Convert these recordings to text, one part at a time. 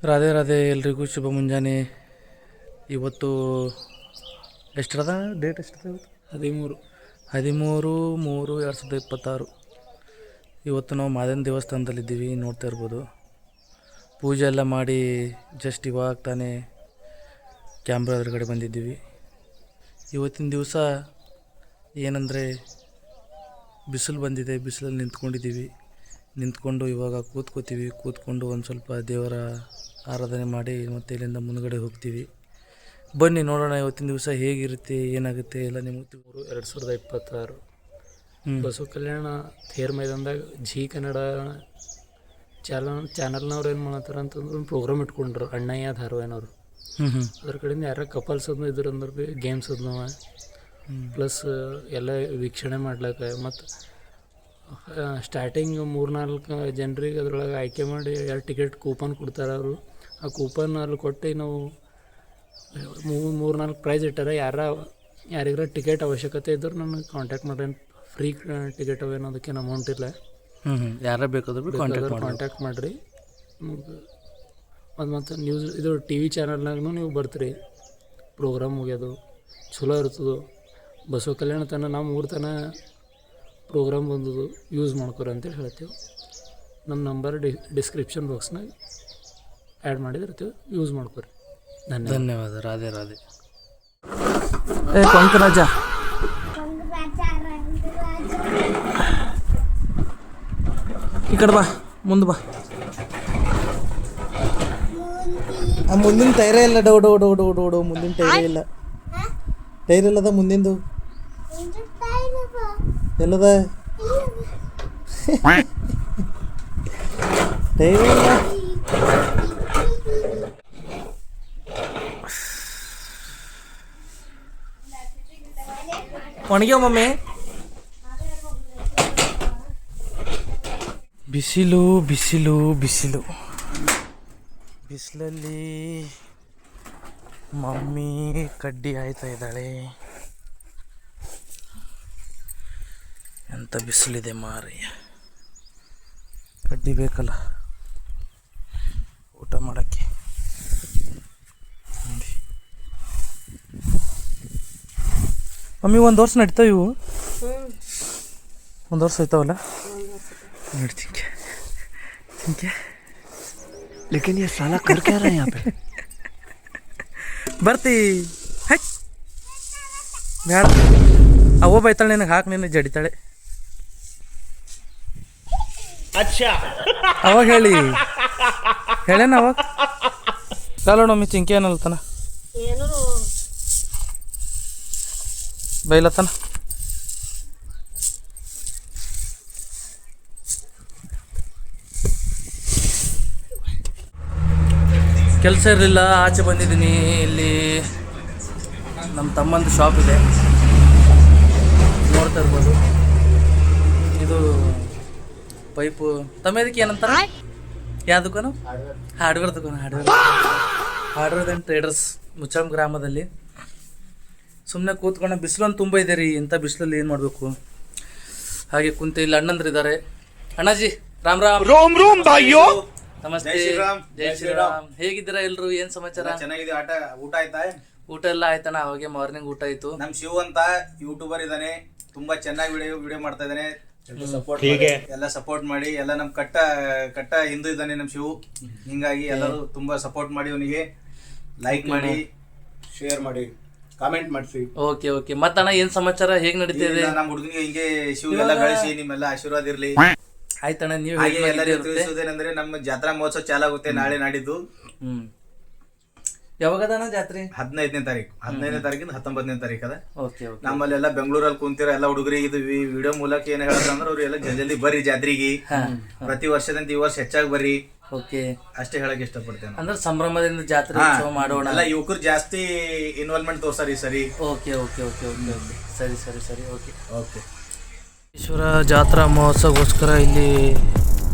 ರಾಧೆ ರಾಧೆ ಎಲ್ರಿಗೂ ಶುಭ ಮುಂಜಾನೆ. ಇವತ್ತು ಎಷ್ಟರದ ಡೇಟ್ ಎಷ್ಟದ? 13/3/2026. ಇವತ್ತು ನಾವು ಮಾದನ ದೇವಸ್ಥಾನದಲ್ಲಿದ್ದೀವಿ, ನೋಡ್ತಾ ಇರ್ಬೋದು. ಪೂಜೆ ಎಲ್ಲ ಮಾಡಿ ಜಸ್ಟ್ ಇವಾಗ ತಾನೇ ಕ್ಯಾಮ್ರಾ ಎದುರುಗಡೆ ಬಂದಿದ್ದೀವಿ. ಇವತ್ತಿನ ದಿವಸ ಏನಂದರೆ ಬಿಸಿಲು ಬಂದಿದೆ, ಬಿಸಿಲಲ್ಲಿ ನಿಂತ್ಕೊಂಡು ಇವಾಗ ಕೂತ್ಕೊಂಡು ಒಂದು ಸ್ವಲ್ಪ ದೇವರ ಆರಾಧನೆ ಮಾಡಿ ಮತ್ತೆ ಇಲ್ಲಿಂದ ಮುಂದ್ಗಡೆ ಹೋಗ್ತೀವಿ. ಬನ್ನಿ ನೋಡೋಣ ಇವತ್ತಿನ ದಿವಸ ಹೇಗಿರುತ್ತೆ, ಏನಾಗುತ್ತೆ ಎಲ್ಲ ನಿಮಗೆ. 2026 ಬಸವ ಕಲ್ಯಾಣ ಥೇರ್ ಮೈದಾನದಾಗ ಜಿ ಕನ್ನಡ ಚಾನಲ್ನವ್ರು ಏನು ಮಾಡತ್ತಾರ ಅಂತಂದ್ರೆ ಒಂದು ಪ್ರೋಗ್ರಾಮ್ ಇಟ್ಕೊಂಡ್ರು, ಅಣ್ಣಯ್ಯ ಧಾರವಾಹಿನವರು. ಅದ್ರ ಕಡೆಯಿಂದ ಯಾರ ಕಪಲ್ಸ್ ಅದನ್ನ ಇದ್ರ ಅಂದ್ರೆ ಭೀ ಗೇಮ್ಸ್ ಅದನ್ನವ ಪ್ಲಸ್ ಎಲ್ಲ ವೀಕ್ಷಣೆ ಮಾಡ್ಲಿಕ್ಕೆ. ಮತ್ತು ಸ್ಟಾರ್ಟಿಂಗ್ 3-4 ಜನರಿಗೆ ಅದ್ರೊಳಗೆ ಆಯ್ಕೆ ಮಾಡಿ 2 ಟಿಕೆಟ್ ಕೂಪನ್ ಕೊಡ್ತಾರೆ ಅವರು. ಆ ಕೂಪನ್ ಅಲ್ಲಿ ಕೊಟ್ಟು ನಾವು 3-4 ಪ್ರೈಸ್ ಇಟ್ಟಾರೆ. ಯಾರಿಗಾರ ಟಿಕೆಟ್ ಅವಶ್ಯಕತೆ ಇದ್ದರೂ ನನಗೆ ಕಾಂಟ್ಯಾಕ್ಟ್ ಮಾಡ್ರಿ. ಫ್ರೀ ಟಿಕೆಟ್ ಅವೇನು, ಅದಕ್ಕೇನು ಅಮೌಂಟ್ ಇಲ್ಲ. ಯಾರ ಬೇಕಾದ್ರೂ ಕಾಂಟ್ಯಾಕ್ಟ್ ಮಾಡಿರಿ. ಮತ್ತು ನ್ಯೂಸ್ ಇದು ಟಿ ವಿ ಚಾನಲ್ನಾಗೂ ನೀವು ಬರ್ತೀರಿ. ಪ್ರೋಗ್ರಾಮ್ ಮುಗಿಯೋದು ಚಲೋ ಇರ್ತದೆ. ಬಸವ ಕಲ್ಯಾಣ ತನ ನಮ್ಮ ಊರು ತನ ಪ್ರೋಗ್ರಾಮ್ ಬಂದದು, ಯೂಸ್ ಮಾಡ್ಕೊರಿ ಅಂತೇಳಿ ಹೇಳ್ತೀವಿ. ನಮ್ಮ ನಂಬರ್ ಡಿಸ್ಕ್ರಿಪ್ಷನ್ ಬಾಕ್ಸ್ನಾಗ ಆ್ಯಡ್ ಮಾಡಿದಿರ್ತೀವಿ, ಯೂಸ್ ಮಾಡ್ಕೊರಿ. ಧನ್ಯವಾದ. ರಾಧೆ ರಾಧೆ. ಕೊಂಕರಾಜ ಈ ಕಡೆ ಬಾ, ಮುಂದೆ ಬಾ. ಮುಂದಿನ ಟೈರೇ ಇಲ್ಲ. ಡೌಡು ಮುಂದಿನ ಟೈರೇ ಇಲ್ಲ. ಟೈರ್ ಇಲ್ಲದ ಮುಂದಿಂದು ಎಲ್ಲದ ಟೈರ್ ಇಲ್ಲ. ಒಣಗ್ಯಾವ ಮಮ್ಮಿ. ಬಿಸಿಲಲ್ಲಿ ಮಮ್ಮಿ ಕಡ್ಡಿ ಆಯ್ತಾ ಇದ್ದಾಳೆ. ಎಂಥ ಬಿಸಿಲಿದೆ ಮಾರಿ, ಕಡ್ಡಿ ಬೇಕಲ್ಲ ಊಟ ಮಾಡೋಕ್ಕೆ. ಮಮ್ಮಿ 1 ವರ್ಷ ನಡೀತಾವ ಇವು? 1 ವರ್ಷ ಆಯ್ತಾವಲ್ಲ ನೋಡಿ. ತಿಂಕೆ लेकिन ये साला कर क्या रहा है यहाँ पे? ಬರ್ತಿ ಬೇಡ. ಅವ ಬೈತಾಳೆ ನಿನಗೆ, ಹಾಕಿ ನಿನಗೆ ಜಡಿತಾಳೆ. ಅವಾಗ ಹೇಳೇನ ಅವಾಗ ಕಾಲೋಣಮ್ಮಿ ಚಿಂಕೆ ಏನಲ್ತಾನ ಬೈಲತ್ತಾನ. ಕೆಲಸ ಇರಲಿಲ್ಲ, ಆಚೆ ಬಂದಿದ್ದೀನಿ. ಇಲ್ಲಿ ನಮ್ಮ ತಮ್ಮಂದು ಶಾಪ್ ಇದೆ, ನೋಡ್ತಾ ಇರ್ಬೋದು. ಇದು ಪೈಪು ತಮ್ಮದಕ್ಕೆ ಏನಂತಾರೆ, ಯಾವ ದುಕಾನು? ಹಾರ್ಡ್ವೇರ್ ದುಕಾನು. ಹಾರ್ಡ್ವೇರ್ ಆ್ಯಂಡ್ ಟ್ರೇಡರ್ಸ್, ಮುಚ್ಚಮ್ ಗ್ರಾಮದಲ್ಲಿ. ಸುಮ್ಮನೆ ಕೂತ್ಕೊಂಡು ಬಿಸಿಲೊಂದು ತುಂಬ ಇದೆ ರೀ. ಇಂಥ ಬಿಸಿಲಲ್ಲಿ ಏನು ಮಾಡಬೇಕು, ಹಾಗೆ ಕುಂತ. ಇಲ್ಲಿ ಅಣ್ಣಂದ್ರಿದ್ದಾರೆ. ಅಣ್ಣಾಜಿ ರಾಮ್ ರಾಮ್. ನಮಸ್ತೆ. ಜೈ ಶ್ರೀರಾಮ್. ಹೇಗಿದ್ದೀರಾ ಎಲ್ರು? ಏನ್ ಸಮಾಚಾರ? ಚೆನ್ನಾಗಿದೆ. ಊಟ ಆಯ್ತಾ? ಊಟ ಎಲ್ಲ ಆಯ್ತಣ್ಣ, ಅವಾಗೆ ಮಾರ್ನಿಂಗ್ ಊಟ ಆಯ್ತು. ನಮ್ ಶಿವ್ ಅಂತ ಯೂಟ್ಯೂಬರ್ ಇದಾನೆ, ತುಂಬಾ ಚೆನ್ನಾಗಿ ವಿಡಿಯೋ ಮಾಡ್ತಾ ಇದ್ದಾನೆ. ಎಲ್ಲ ಸಪೋರ್ಟ್ ಮಾಡಿ. ಎಲ್ಲ ನಮ್ ಕಟ್ಟ ಹಿಂದೂ ಇದ್ದಾನೆ ನಮ್ ಶಿವ್. ಹಿಂಗಾಗಿ ಎಲ್ಲರೂ ತುಂಬಾ ಸಪೋರ್ಟ್ ಮಾಡಿ, ಅವನಿಗೆ ಲೈಕ್ ಮಾಡಿ, ಶೇರ್ ಮಾಡಿ, ಕಾಮೆಂಟ್ ಮಾಡಿಸಿ. ಓಕೆ. ಮತ್ತಣ್ಣ ಏನ್ ಸಮಾಚಾರ, ಹೇಗ್ ನಡೀತಾ ಇದೆ? ನಮ್ಮ ಹುಡುಗನಿಗೆ ಹಿಂಗೆ ಶಿವ್ ಎಲ್ಲ ಗಳಿಸಿ ನಿಮ್ಮೆಲ್ಲ ಆಶೀರ್ವಾದ ಇರ್ಲಿ. ಆಯ್ತಣ್ಣ. ನೀವು ಎಲ್ಲರಿಗೂ ತಿಳಿಸುವುದೇನೆಂದ್ರೆ ನಮ್ಮ ಜಾತ್ರಾ ಮಹೋತ್ಸವ ಚಾಲಾಗುತ್ತೆ ನಾಳೆ ನಾಡಿದ್ದು. ಯಾವಾಗದಣ್ಣ ಜಾತ್ರೆ? 15ನೇ ತಾರೀಕು. 15ನೇ ತಾರೀಕಿಂದ 19ನೇ ತಾರೀಕು ಅದ. ಓಕೆ. ನಮ್ಮಲ್ಲೆಲ್ಲ ಬೆಂಗಳೂರಲ್ಲಿ ಕುಂತಿರೋ ಎಲ್ಲ ಹುಡುಗರಿಗೆ ಇದು ವಿಡಿಯೋ ಮೂಲಕ ಏನ್ ಹೇಳಂದ್ರೆ ಅವ್ರು ಎಲ್ಲ ಜಲ್ದಿ ಬರ್ರಿ ಜಾತ್ರೆಗೆ. ಪ್ರತಿ ವರ್ಷದಂತ ಈ ವರ್ಷ ಹೆಚ್ಚಾಗಿ ಬರ್ರಿ. ಓಕೆ, ಅಷ್ಟೇ ಹೇಳಕ್ ಇಷ್ಟಪಡ್ತೇನೆ. ಅಂದ್ರೆ ಸಂಭ್ರಮದಿಂದ ಜಾತ್ರೆ ಮಾಡೋಣ. ಎಲ್ಲ ಯುವಕರು ಜಾಸ್ತಿ ಇನ್ವಾಲ್ವ್ಮೆಂಟ್ ತೋರ್ಸಾರಿ. ಸರಿ. ಓಕೆ. ಸರಿ. ಓಕೆ. ಈಶ್ವರ ಜಾತ್ರಾ ಮಹೋತ್ಸವಗೋಸ್ಕರ ಇಲ್ಲಿ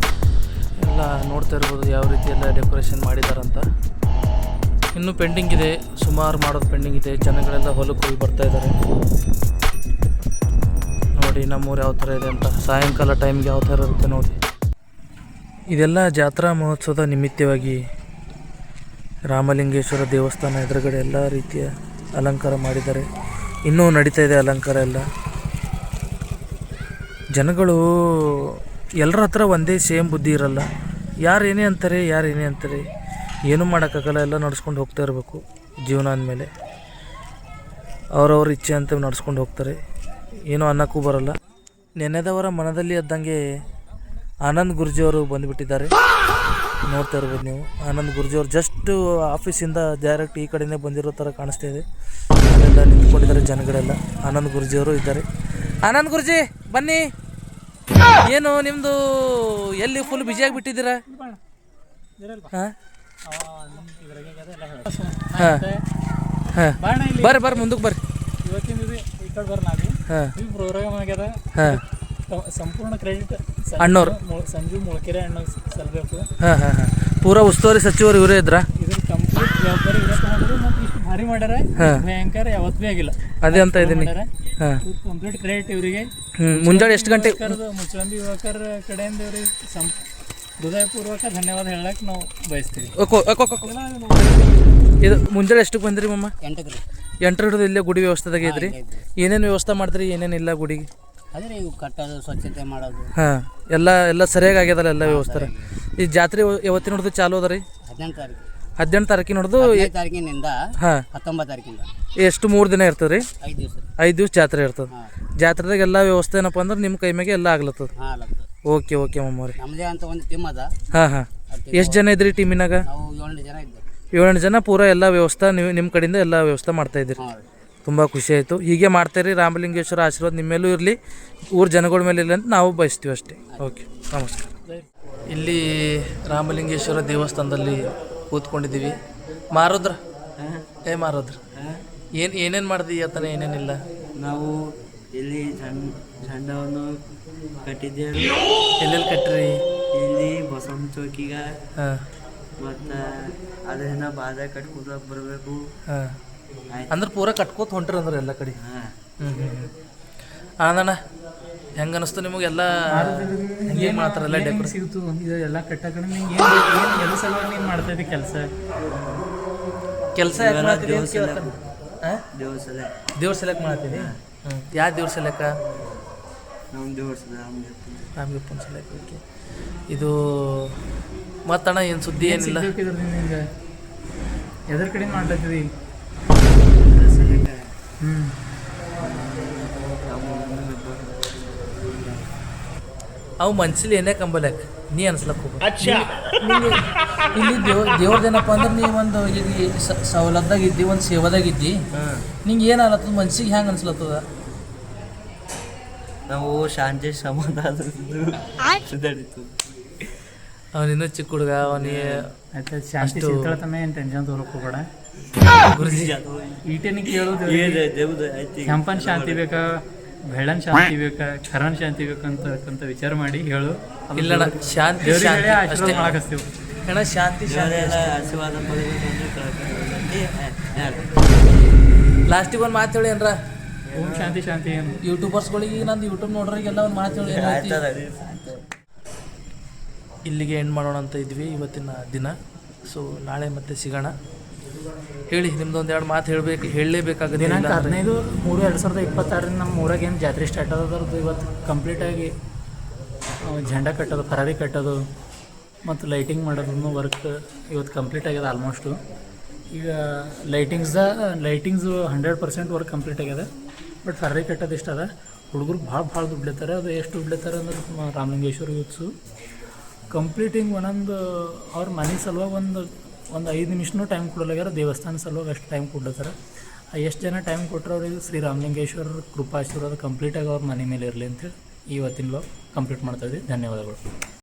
ಎಲ್ಲ ನೋಡ್ತಾ ಇರ್ಬೋದು ಯಾವ ರೀತಿ ಎಲ್ಲ ಡೆಕೋರೇಷನ್ ಮಾಡಿದಾರಂತ. ಇನ್ನೂ ಪೆಂಡಿಂಗ್ ಇದೆ, ಸುಮಾರು ಮಾಡೋದು ಪೆಂಡಿಂಗ್ ಇದೆ. ಜನಗಳೆಲ್ಲ ಹೊಲಕ್ಕೆ ಹೋಗಿ ಬರ್ತಾ ಇದ್ದಾರೆ. ನೋಡಿ ನಮ್ಮೂರು ಯಾವ ಥರ ಇದೆ ಅಂತ. ಸಾಯಂಕಾಲ ಟೈಮ್ಗೆ ಯಾವ ಥರ ಇರುತ್ತೆ ನೋಡಿ. ಇದೆಲ್ಲ ಜಾತ್ರಾ ಮಹೋತ್ಸವದ ನಿಮಿತ್ತವಾಗಿ ರಾಮಲಿಂಗೇಶ್ವರ ದೇವಸ್ಥಾನ ಎದುರುಗಡೆ ಎಲ್ಲ ರೀತಿಯ ಅಲಂಕಾರ ಮಾಡಿದ್ದಾರೆ. ಇನ್ನೂ ನಡೀತಾ ಇದೆ ಅಲಂಕಾರ ಎಲ್ಲ. ಜನಗಳು ಎಲ್ಲರ ಹತ್ರ ಒಂದೇ ಸೇಮ್ ಬುದ್ಧಿ ಇರಲ್ಲ. ಯಾರು ಏನೇ ಅಂತಾರೆ ಏನೂ ಮಾಡೋಕ್ಕಾಗಲ್ಲ. ಎಲ್ಲ ನಡ್ಸ್ಕೊಂಡು ಹೋಗ್ತಾ ಇರಬೇಕು. ಜೀವನ ಅಂದಮೇಲೆ ಅವ್ರವ್ರ ಇಚ್ಛೆ ಅಂತ ನಡ್ಸ್ಕೊಂಡು ಹೋಗ್ತಾರೆ. ಏನೂ ಅನ್ನೋಕ್ಕೂ ಬರಲ್ಲ. ನೆನೆದವರ ಮನದಲ್ಲಿ ಎದ್ದಂಗೆ ಆನಂದ್ ಗುರ್ಜಿಯವರು ಬಂದುಬಿಟ್ಟಿದ್ದಾರೆ. ನೋಡ್ತಾ ಇರ್ಬೋದು ನೀವು. ಆನಂದ್ ಗುರ್ಜಿಯವರು ಜಸ್ಟ್ ಆಫೀಸಿಂದ ಡೈರೆಕ್ಟ್ ಈ ಕಡೆನೇ ಬಂದಿರೋ ಥರ ಕಾಣಿಸ್ತಾ ಇದೆ. ಅಲ್ಲೆಲ್ಲ ನಿಂತ್ಕೊಂಡಿದ್ದಾರೆ ಜನಗಳೆಲ್ಲ. ಆನಂದ್ ಗುರ್ಜಿಯವರು ಇದ್ದಾರೆ. ಆನಂದ್ ಗುರ್ಜಿ ಬನ್ನಿ. ಏನು ನಿಮ್ಮದು ಎಲ್ಲಿ ಫುಲ್ ಬ್ಯುಸಿಯಾಗಿ ಬಿಟ್ಟಿದ್ದೀರಾ? ಹಾಂ ಹಾಂ ಹಾಂ ಬರ್ರಿ ಮುಂದಕ್ಕೆ ಬರ್ರಿ. ಇವತ್ತಿನ ಈ ಕಡೆ ಬರ್ರಿ. ಹಾಂ ಈ ಪ್ರೋಗ್ರಾಮ್ ಆಗ್ಯದ. ಹಾಂ ಸಂಪೂರ್ಣ ಕ್ರೆಡಿಟ್ ಅಣ್ಣವ್ರು ಸಂಜು ಮುಳಕೆರೆ ಅಣ್ಣ ಸಲ್ಬೇಕು. ಹಾಂ ಹಾಂ ಹಾಂ ಪೂರಾ ಉಸ್ತುವಾರಿ ಸಚಿವರು ಇವರೇ ಇದ್ರಾ? ಇದ್ರ ಕಂಪ್ಲೀಟ್ ಜವಾಬ್ದಾರಿ ಇವರೇ ತಗೊಂಡ್ರು. ಮತ್ತು ಇಷ್ಟು ಭಾರಿ ಮಾಡ್ಯಾರ. ಭಯಂಕರ ಯಾವತ್ತೂ ಭೀ ಆಗಿಲ್ಲ. ಅದೇ ಅಂತ ಇದ್ದೀನಿ. ಹಾಂ ಕಂಪ್ಲೀಟ್ ಕ್ರೆಡಿಟ್ ಇವರಿಗೆ. ಮುಂಜಾನೆ ಎಷ್ಟು ಗಂಟೆ? ಮುಚ್ಚಳಂಬಿ ಯುವಕರ ಕಡೆಯಿಂದ ಇವ್ರಿಗೆ ಹೃದಯಪೂರ್ವಕ ಧನ್ಯವಾದ ಹೇಳಕ್ಕೆ ನಾವು ಬಯಸ್ತೀವಿ. ಇದು ಮುಂಜಾನೆ ಎಷ್ಟಕ್ಕೆ ಬಂದಿರಿ ಮಮ್ಮ? 8 ಹಿಡಿದು ಇಲ್ಲೇ ಗುಡಿ ವ್ಯವಸ್ಥೆದಾಗ ಇದ್ರಿ. ಏನೇನು ವ್ಯವಸ್ಥೆ ಮಾಡ್ತೀರಿ, ಏನೇನಿಲ್ಲ ಗುಡಿಗೆ? ಅದೇ ಇವು ಕಟ್ಟೋದು, ಸ್ವಚ್ಛತೆ ಮಾಡೋದು. ಹಾಂ ಎಲ್ಲ ಸರಿಯಾಗಿ ಆಗ್ಯದಲ್ಲ ಎಲ್ಲ ವ್ಯವಸ್ಥೆ. ಈ ಜಾತ್ರೆ ಯಾವತ್ತಿನ ಹಿಡಿದು ಚಾಲು ಅದ ರೀ? 18 ತಾರೀಕಿನ ಹಿಡಿದು 18 ತಾರೀಕಿನಿಂದ ಹಾಂ 19 ತಾರೀಕಿಂದ ಎಷ್ಟು 3 ದಿನ ಇರ್ತದೆ ರೀ? 5 ದಿವಸ. 5 ದಿವಸ ಜಾತ್ರೆ ಇರ್ತದೆ. ಜಾತ್ರೆದಾಗ ಎಲ್ಲ ವ್ಯವಸ್ಥೆ ಏನಪ್ಪ ಅಂದ್ರೆ ನಿಮ್ಮ ಕೈ ಮ್ಯಾಗೆ ಎಲ್ಲ ಆಗ್ಲತ್ತದ. ಓಕೆ ಮಮ್ಮವ್ರಿ. ನಮ್ಮದೇ ಅಂತ ಒಂದು ಟೀಮ್ ಅದ. ಹಾಂ ಎಷ್ಟು ಜನ ಇದ್ರಿ ಟೀಮಿನಾಗ? ನಾವು 7 ಜನ ಇದ್ದೇವೆ. 7 ಜನ ಪೂರಾ ಎಲ್ಲ ವ್ಯವಸ್ಥೆ ನೀವು ನಿಮ್ಮ ಕಡೆಯಿಂದ ಎಲ್ಲ ವ್ಯವಸ್ಥೆ ಮಾಡ್ತಾಯಿದ್ದೀರಿ. ತುಂಬ ಖುಷಿ ಆಯಿತು. ಹೀಗೆ ಮಾಡ್ತಾಯಿರಿ. ರಾಮಲಿಂಗೇಶ್ವರ ಆಶೀರ್ವಾದ ನಿಮ್ಮ ಮೇಲೂ ಇರಲಿ, ಊರ ಜನಗಳ ಮೇಲೆ ಇರಲಿ ಅಂತ ನಾವು ಬಯಸ್ತೀವಿ ಅಷ್ಟೇ. ಓಕೆ, ನಮಸ್ಕಾರ. ಇಲ್ಲಿ ರಾಮಲಿಂಗೇಶ್ವರ ದೇವಸ್ಥಾನದಲ್ಲಿ ಕೂತ್ಕೊಂಡಿದ್ದೀವಿ. ಮಾರೋದ್ರ ಮಾರೋದ್ರ ಏನೇನು ಮಾಡಿದ್ವಿ ಆತನ ಏನೇನಿಲ್ಲ? ನಾವು ಇಲ್ಲಿ ಝಂಡವನ್ನು ಕಟ್ಟಿದ್ದೇವೆ. ಎಲ್ಲೆಲ್ಲಿ ಕಟ್ಟಿರಿ? ಇಲ್ಲಿ ಬಸವನ ಚೌಕಿಗ. ಹಾಂ ಮತ್ತು ಅದನ್ನ ಬಾದ ಕಟ್ಕೋತ ಬರಬೇಕು. ಹಾಂ ಅಂದ್ರೆ ಪೂರ ಕಟ್ಕೋತ ಹೊಂಟ್ರಿ ಅಂದ್ರೆ ಎಲ್ಲ ಕಡೆ. ಹಾಂ ಆನಣ್ಣ ಹೆಂಗೆ ಅನಿಸ್ತು ನಿಮಗೆಲ್ಲ? ಹೆಂಗೆ ಮಾಡ್ತಾರಲ್ಲ ಡೆಕೋರೇಷನ್ ಸಿಗ್ತು ಇದು ಎಲ್ಲ ಕಟ್ಟಕಡೆ. ನಿಂಗೆ ಏನು ಎಲ್ಲ ಸಲುವಾಗಿ ನೀನು ಮಾಡ್ತಾ ಇದ್ದಿ ಕೆಲಸ ಯಾಕೆ ಮಾಡ್ತೀವಿ ಅಂತ ಕೇಳ್ತಾನೆ. ದೇವಸ್ಥಾನ ದೇವ್ರ ಸೆಲೆಕ್ಟ್ ಮಾಡ್ತೀವಿ. ಯಾವ ದೇವ್ರ ಸೆಲೆಕ್ಕ? ನಮ್ಮ ದೇವಸ್ಥಾನ ರಾಮಗಿಪ್ಪನ ಸೆಲೆಕ್ಟ್. ಓಕೆ. ಇದು ಮತ್ತಣ್ಣ ಏನು ಸುದ್ದಿ ಏನಿಲ್ಲ? ನಿಂಗೆ ಎದ್ರ ಕಡೆ ಮಾಡ್ಲತ್ತಿದಿ? ಅವು ಮನ್ಸಿಲಿ ಏನೇ ಕಂಬಲ್ಯಾಕ ನೀ ಅನ್ಸ್ಲಕ್ಕ ಹೋಗ. ಇಲ್ಲಿ ದೇವ್ರದೇನಪ್ಪ ಅಂದ್ರೆ ನೀ ಒಂದು ಈಗ ಸವಲತ್ತಾಗ ಇದ್ದಿ, ಒಂದು ಸೇವಾದಾಗ ಇದ್ದಿ, ನಿಂಗೆ ಏನು ಅನ್ಲತ್ತದ ಮನ್ಸಿಗೆ ಹೆಂಗೆ ಅನ್ಸ್ಲತ್ತದ? ನಾವು ಶಾಂತಿ ಸಮಾಧಾನ ಸುಧಾರಿತು. ಅವನಿನ್ನೂ ಚಿಕ್ಕ ಹುಡುಗ, ಅವನಿಗೆ ಆಯ್ತು ಶಾಂತಿ ಸಿಗ್ತಾಳತನ. ಏನು ಟೆನ್ಷನ್ ತೊಗೊಳಕ್ಕೆ ಹೋಗಬೇಡ. ಗುರುಜಿ ಈಟೇನಿ ಕೇಳೋದು ಕೆಂಪನ್ ಶಾಂತಿ ಬೇಕಾ, ಬೆಳ್ಳನ್ ಶಾಂತಿ ಬೇಕಾ, ಖರನ್ ಶಾಂತಿ ಬೇಕಂತ ವಿಚಾರ ಮಾಡಿ ಹೇಳು. ಇಲ್ಲಣ್ಣ, ಶಾಂತಿ ಆಶೀರ್ವಾದ ಮಾಡಕಸ್ತೀವಿ ಅಣ್ಣ. ಶಾಂತಿ ಆಶೀರ್ವಾದ ಲಾಸ್ಟಿಗೆ ಒಂದು ಮಾತು ಹೇಳಿ ಅನ್ರ. ಓಂ ಶಾಂತಿ ಶಾಂತಿ ಏನು ಯೂಟ್ಯೂಬರ್ಸ್ಗಳಿಗೆ, ನಂದು ಯೂಟ್ಯೂಬ್ ನೋಡ್ರಿಗೆಲ್ಲ ಒಂದು ಮಾತು ಹೇಳಿ. ಇಲ್ಲಿಗೆ ಎಂಡ್ ಮಾಡೋಣ ಅಂತ ಇದ್ವಿ ಇವತ್ತಿನ ದಿನ. ಸೊ ನಾಳೆ ಮತ್ತೆ ಸಿಗೋಣ. ಹೇಳಿ ನಿಮ್ದೊಂದು 2 ಮಾತು ಹೇಳಲೇಬೇಕಾಗುತ್ತೆ. ದಿನಾಂಕ 15/3/2026 ನಮ್ಮ ಊರಾಗ ಏನು ಜಾತ್ರೆ ಸ್ಟಾರ್ಟ್ ಆದದ್ರದ್ದು ಇವತ್ತು ಕಂಪ್ಲೀಟಾಗಿ ಝಂಡಾ ಕಟ್ಟೋದು, ಪರಾರಿ ಕಟ್ಟೋದು ಮತ್ತು ಲೈಟಿಂಗ್ ಮಾಡೋದನ್ನು ವರ್ಕ್ ಇವತ್ತು ಕಂಪ್ಲೀಟ್ ಆಗ್ಯದ ಆಲ್ಮೋಸ್ಟು. ಈಗ ಲೈಟಿಂಗ್ಸು 100% ವರ್ಕ್ ಕಂಪ್ಲೀಟ್ ಆಗ್ಯದ. ಬಟ್ ಪರಾರಿ ಕಟ್ಟೋದು ಇಷ್ಟ ಅದ. ಹುಡುಗರು ಭಾಳ ದುಡ್ಲೇತಾರೆ. ಅದು ಎಷ್ಟು ದುಡ್ಲೇತಾರೆ ಅಂದ್ರೆ ರಾಮಲಿಂಗೇಶ್ವರ ಯೂತ್ಸು ಕಂಪ್ಲೀಟಿಂಗ್ ಒಂದೊಂದು ಅವ್ರ ಮನೆ ಸಲುವಾಗಿ ಒಂದು 5 ನಿಮಿಷನೂ ಟೈಮ್ ಕೊಡಲಾಗ್ಯಾರ. ದೇವಸ್ಥಾನ ಸಲುವಾಗಿ ಅಷ್ಟು ಟೈಮ್ ಕೊಡ್ಲತ್ತಾರ. ಎಷ್ಟು ಜನ ಟೈಮ್ ಕೊಟ್ಟರೆ ಅವ್ರಿಗೆ ಶ್ರೀ ರಾಮಲಿಂಗೇಶ್ವರ ಕೃಪಾಶೀರ್ವಾದ ಕಂಪ್ಲೀಟಾಗಿ ಅವ್ರ ಮನೆ ಮೇಲೆ ಇರಲಿ ಅಂತೇಳಿ ಇವತ್ತಿನ ಕಂಪ್ಲೀಟ್ ಮಾಡ್ತಾಯಿದ್ವಿ. ಧನ್ಯವಾದಗಳು.